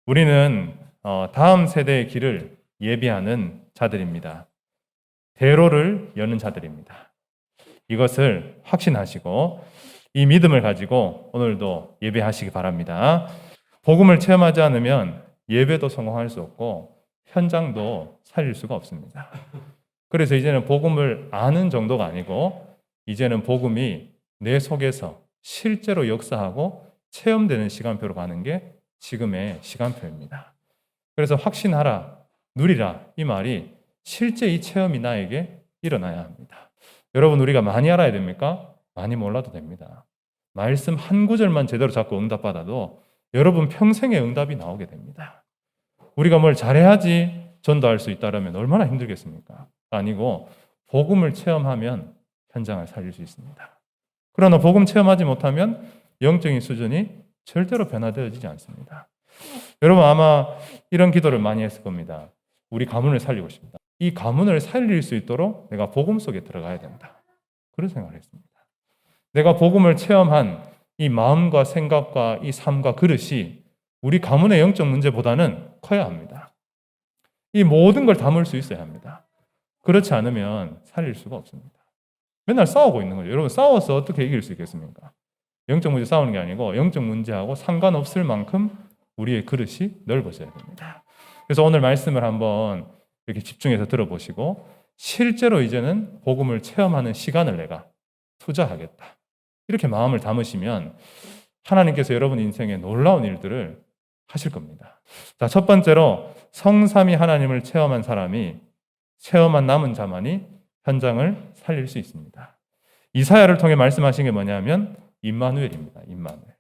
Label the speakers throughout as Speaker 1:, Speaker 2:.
Speaker 1: 우리는 다음 세대의 길을 예비하는 자들입니다. 대로를 여는 자들입니다. 이것을 확신하시고 이 믿음을 가지고 오늘도 예배하시기 바랍니다. 복음을 체험하지 않으면 예배도 성공할 수 없고 현장도 살릴 수가 없습니다. 그래서 이제는 복음을 아는 정도가 아니고 이제는 복음이 내 속에서 실제로 역사하고 체험되는 시간표로 가는 게 지금의 시간표입니다. 그래서 확신하라, 누리라 이 말이 실제 이 체험이 나에게 일어나야 합니다. 여러분, 우리가 많이 알아야 됩니까? 많이 몰라도 됩니다. 말씀 한 구절만 제대로 잡고 응답받아도 여러분 평생의 응답이 나오게 됩니다. 우리가 뭘 잘해야지 전도할 수 있다면 얼마나 힘들겠습니까? 아니고 복음을 체험하면 현장을 살릴 수 있습니다. 그러나 복음 체험하지 못하면 영적인 수준이 절대로 변화되어지지 않습니다. 여러분 아마 이런 기도를 많이 했을 겁니다. 우리 가문을 살리고 싶다. 이 가문을 살릴 수 있도록 내가 복음 속에 들어가야 된다. 그런 생각을 했습니다. 내가 복음을 체험한 이 마음과 생각과 이 삶과 그릇이 우리 가문의 영적 문제보다는 커야 합니다. 이 모든 걸 담을 수 있어야 합니다. 그렇지 않으면 살릴 수가 없습니다. 맨날 싸우고 있는 거죠. 여러분 싸워서 어떻게 이길 수 있겠습니까? 영적 문제 싸우는 게 아니고 영적 문제하고 상관없을 만큼 우리의 그릇이 넓어져야 됩니다. 그래서 오늘 말씀을 한번 이렇게 집중해서 들어보시고 실제로 이제는 복음을 체험하는 시간을 내가 투자하겠다. 이렇게 마음을 담으시면 하나님께서 여러분 인생에 놀라운 일들을 하실 겁니다. 자, 첫 번째로 성삼위 하나님을 체험한 사람이 체험한 남은 자만이 현장을 살릴 수 있습니다. 이사야를 통해 말씀하신 게 뭐냐면 임마누엘입니다. 임마누엘.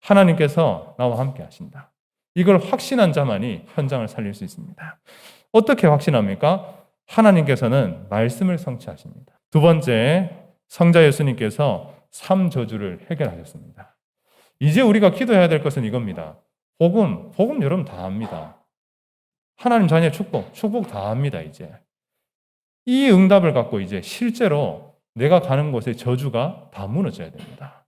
Speaker 1: 하나님께서 나와 함께 하신다. 이걸 확신한 자만이 현장을 살릴 수 있습니다. 어떻게 확신합니까? 하나님께서는 말씀을 성취하십니다. 두 번째, 성자 예수님께서 3저주를 해결하셨습니다. 이제 우리가 기도해야 될 것은 이겁니다. 복음 여러분 다 압니다. 하나님 자녀의 축복 다 압니다. 이제 이 응답을 갖고 이제 실제로 내가 가는 곳의 저주가 다 무너져야 됩니다.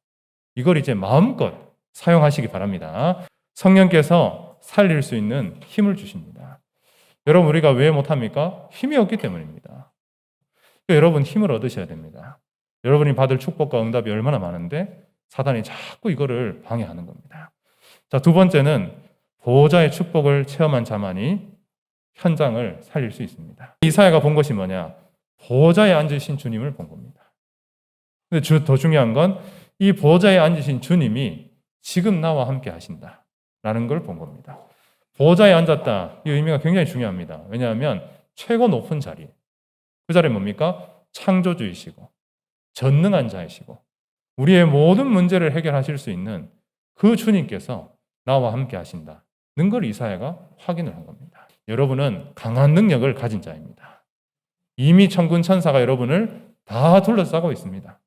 Speaker 1: 이걸 이제 마음껏 사용하시기 바랍니다. 성령께서 살릴 수 있는 힘을 주십니다. 여러분 우리가 왜 못합니까? 힘이 없기 때문입니다. 여러분 힘을 얻으셔야 됩니다. 여러분이 받을 축복과 응답이 얼마나 많은데 사단이 자꾸 이거를 방해하는 겁니다. 자, 두 번째는 보호자의 축복을 체험한 자만이 현장을 살릴 수 있습니다. 이사야가 본 것이 뭐냐? 보호자에 앉으신 주님을 본 겁니다. 근데 더 중요한 건 이 보호자에 앉으신 주님이 지금 나와 함께 하신다라는 걸 본 겁니다. 보호자에 앉았다. 이 의미가 굉장히 중요합니다. 왜냐하면 최고 높은 자리. 그 자리는 뭡니까? 창조주이시고 전능한 자이시고 우리의 모든 문제를 해결하실 수 있는 그 주님께서 나와 함께 하신다는 걸 이사야가 확인을 한 겁니다. 여러분은 강한 능력을 가진 자입니다. 이미 천군 천사가 여러분을 다 둘러싸고 있습니다.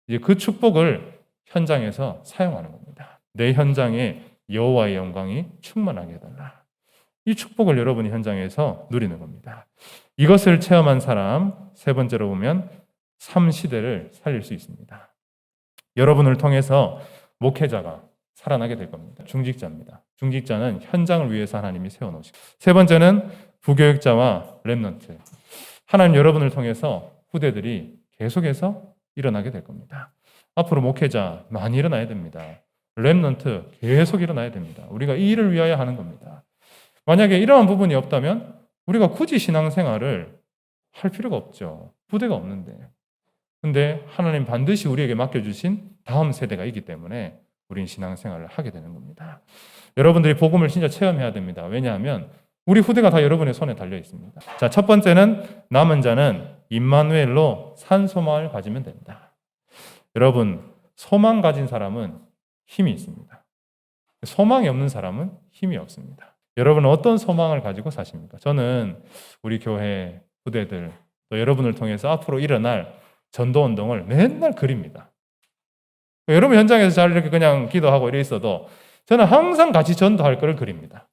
Speaker 1: 이제 그 축복을 현장에서 사용하는 겁니다. 내 현장에 여호와의 영광이 충만하게 해달라. 이 축복을 여러분이 현장에서 누리는 겁니다. 이것을 체험한 사람, 세 번째로 보면 3시대를 살릴 수 있습니다. 여러분을 통해서 목회자가 살아나게 될 겁니다. 중직자입니다. 중직자는 현장을 위해서 하나님이 세워놓으시고, 세 번째는 부교육자와 렘넌트. 하나님 여러분을 통해서 후대들이 계속해서 일어나게 될 겁니다. 앞으로 목회자 많이 일어나야 됩니다. 렘넌트 계속 일어나야 됩니다. 우리가 이 일을 위하여 하는 겁니다. 만약에 이러한 부분이 없다면 우리가 굳이 신앙생활을 할 필요가 없죠. 부대가 없는데. 근데 하나님 반드시 우리에게 맡겨주신 다음 세대가 있기 때문에 우리는 신앙생활을 하게 되는 겁니다. 여러분들이 복음을 진짜 체험해야 됩니다. 왜냐하면 우리 후대가 다 여러분의 손에 달려 있습니다. 자, 첫 번째는 남은 자는 임마누엘로 산 소망을 가지면 됩니다. 여러분, 소망 가진 사람은 힘이 있습니다. 소망이 없는 사람은 힘이 없습니다. 여러분은 어떤 소망을 가지고 사십니까? 저는 우리 교회 후대들 또 여러분을 통해서 앞으로 일어날 전도운동을 맨날 그립니다. 여러분 현장에서 잘 이렇게 그냥 기도하고 이래 있어도 저는 항상 같이 전도할 거를 그립니다.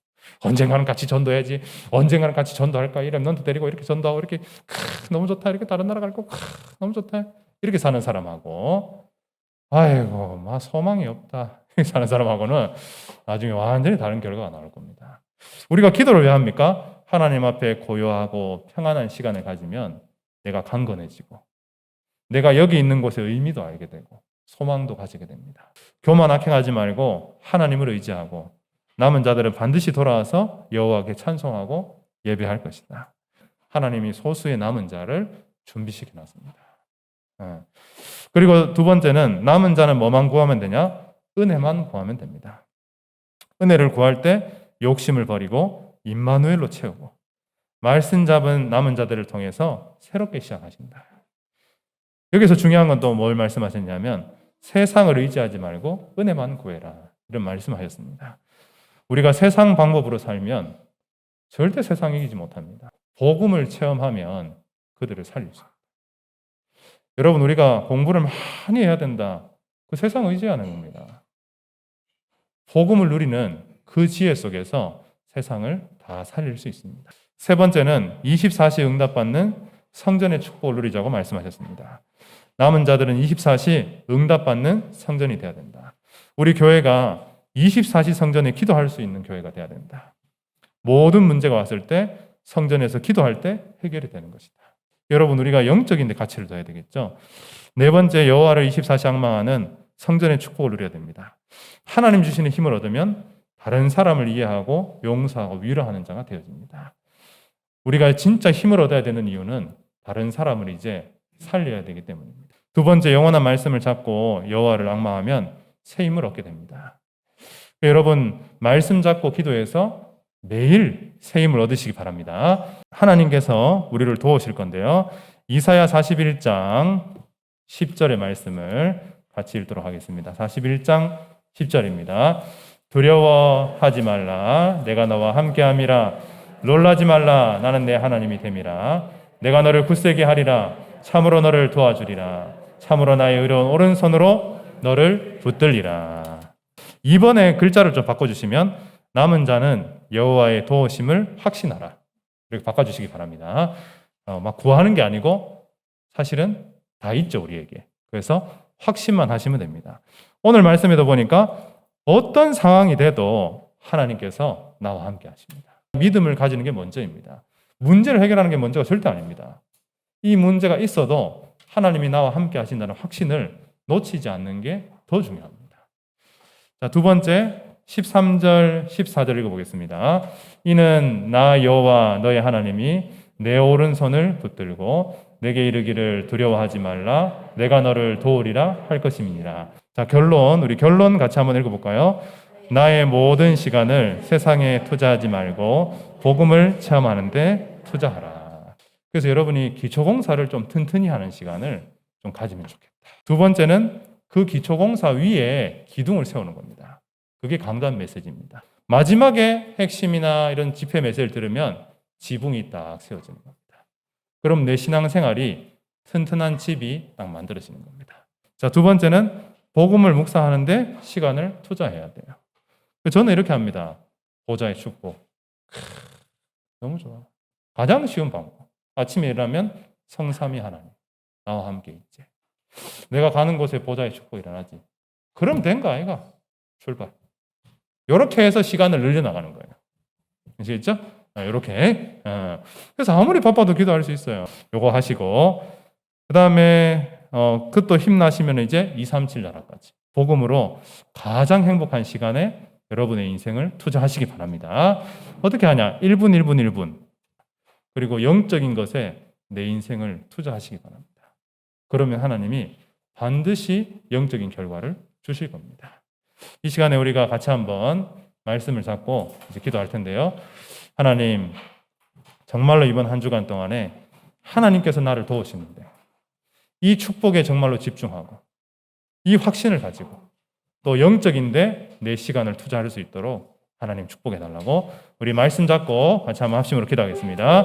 Speaker 1: 언젠가는 같이 전도해야지. 언젠가는 같이 전도할까? 이러면 넌도 데리고 이렇게 전도하고 이렇게 너무 좋다. 이렇게 다른 나라 갈 거 너무 좋다. 이렇게 사는 사람하고 아이고 막 소망이 없다. 이렇게 사는 사람하고는 나중에 완전히 다른 결과가 나올 겁니다. 우리가 기도를 왜 합니까? 하나님 앞에 고요하고 평안한 시간을 가지면 내가 강건해지고 내가 여기 있는 곳의 의미도 알게 되고 소망도 가지게 됩니다. 교만 악행하지 말고 하나님을 의지하고 남은 자들은 반드시 돌아와서 여호와께 찬송하고 예배할 것이다. 하나님이 소수의 남은 자를 준비시켜 놨습니다. 그리고 두 번째는 남은 자는 뭐만 구하면 되냐? 은혜만 구하면 됩니다. 은혜를 구할 때 욕심을 버리고 임마누엘로 채우고 말씀 잡은 남은 자들을 통해서 새롭게 시작하신다. 여기서 중요한 건 또 뭘 말씀하셨냐면 세상을 의지하지 말고 은혜만 구해라. 이런 말씀하셨습니다. 우리가 세상 방법으로 살면 절대 세상 이기지 못합니다. 복음을 체험하면 그들을 살릴 수 있습니다. 여러분, 우리가 공부를 많이 해야 된다. 그 세상 의지하는 겁니다. 복음을 누리는 그 지혜 속에서 세상을 다 살릴 수 있습니다. 세 번째는 24시 응답받는 성전의 축복을 누리자고 말씀하셨습니다. 남은 자들은 24시 응답받는 성전이 되어야 된다. 우리 교회가 24시 성전에 기도할 수 있는 교회가 되어야 된다. 모든 문제가 왔을 때 성전에서 기도할 때 해결이 되는 것이다. 여러분, 우리가 영적인 데 가치를 둬야 되겠죠. 네 번째, 여호와를 24시 앙망하는 성전의 축복을 누려야 됩니다. 하나님 주시는 힘을 얻으면 다른 사람을 이해하고 용서하고 위로하는 자가 되어집니다. 우리가 진짜 힘을 얻어야 되는 이유는 다른 사람을 이제 살려야 되기 때문입니다. 두 번째, 영원한 말씀을 잡고 여호와를 앙망하면 새 힘을 얻게 됩니다. 여러분, 말씀 잡고 기도해서 매일 새 힘을 얻으시기 바랍니다. 하나님께서 우리를 도우실 건데요. 이사야 41장 10절의 말씀을 같이 읽도록 하겠습니다. 41장 10절입니다. 두려워하지 말라. 내가 너와 함께함이라. 놀라지 말라. 나는 내 하나님이 됨이라. 내가 너를 굳세게 하리라. 참으로 너를 도와주리라. 참으로 나의 의로운 오른손으로 너를 붙들리라. 이번에 글자를 좀 바꿔주시면 남은 자는 여호와의 도우심을 확신하라. 이렇게 바꿔주시기 바랍니다. 막 구하는 게 아니고 사실은 다 있죠, 우리에게. 그래서 확신만 하시면 됩니다. 오늘 말씀에도 보니까 어떤 상황이 돼도 하나님께서 나와 함께 하십니다. 믿음을 가지는 게 먼저입니다. 문제를 해결하는 게 먼저가 절대 아닙니다. 이 문제가 있어도 하나님이 나와 함께 하신다는 확신을 놓치지 않는 게 더 중요합니다. 자, 두 번째 13절, 14절 읽어보겠습니다. 이는 나 여호와 너의 하나님이 내 오른손을 붙들고 내게 이르기를 두려워하지 말라. 내가 너를 도우리라 할 것임이니라. 자, 우리 결론 같이 한번 읽어볼까요? 나의 모든 시간을 세상에 투자하지 말고 복음을 체험하는데 투자하라. 그래서 여러분이 기초공사를 좀 튼튼히 하는 시간을 좀 가지면 좋겠다. 두 번째는 그 기초공사 위에 기둥을 세우는 겁니다. 그게 강단 메시지입니다. 마지막에 핵심이나 이런 집회 메시지를 들으면 지붕이 딱 세워지는 겁니다. 그럼 내 신앙생활이 튼튼한 집이 딱 만들어지는 겁니다. 자, 두 번째는 복음을 묵상하는데 시간을 투자해야 돼요. 저는 이렇게 합니다. 보좌의 축복. 너무 좋아. 가장 쉬운 방법. 아침에 일어나면 성삼위 하나님 나와 함께 있지. 내가 가는 곳에 보좌의 축복이 일어나지. 그럼 된 거 아이가? 출발. 이렇게 해서 시간을 늘려나가는 거예요. 아시겠죠? 이렇게. 그래서 아무리 바빠도 기도할 수 있어요. 요거 하시고 그 다음에 그것도 힘나시면 이제 237 나라까지 복음으로 가장 행복한 시간에 여러분의 인생을 투자하시기 바랍니다. 어떻게 하냐? 1분, 1분, 1분. 그리고 영적인 것에 내 인생을 투자하시기 바랍니다. 그러면 하나님이 반드시 영적인 결과를 주실 겁니다. 이 시간에 우리가 같이 한번 말씀을 잡고 이제 기도할 텐데요. 하나님, 정말로 이번 한 주간 동안에 하나님께서 나를 도우시는데 이 축복에 정말로 집중하고 이 확신을 가지고 또 영적인데 내 시간을 투자할 수 있도록 하나님 축복해 달라고 우리 말씀 잡고 같이 한번 합심으로 기도하겠습니다.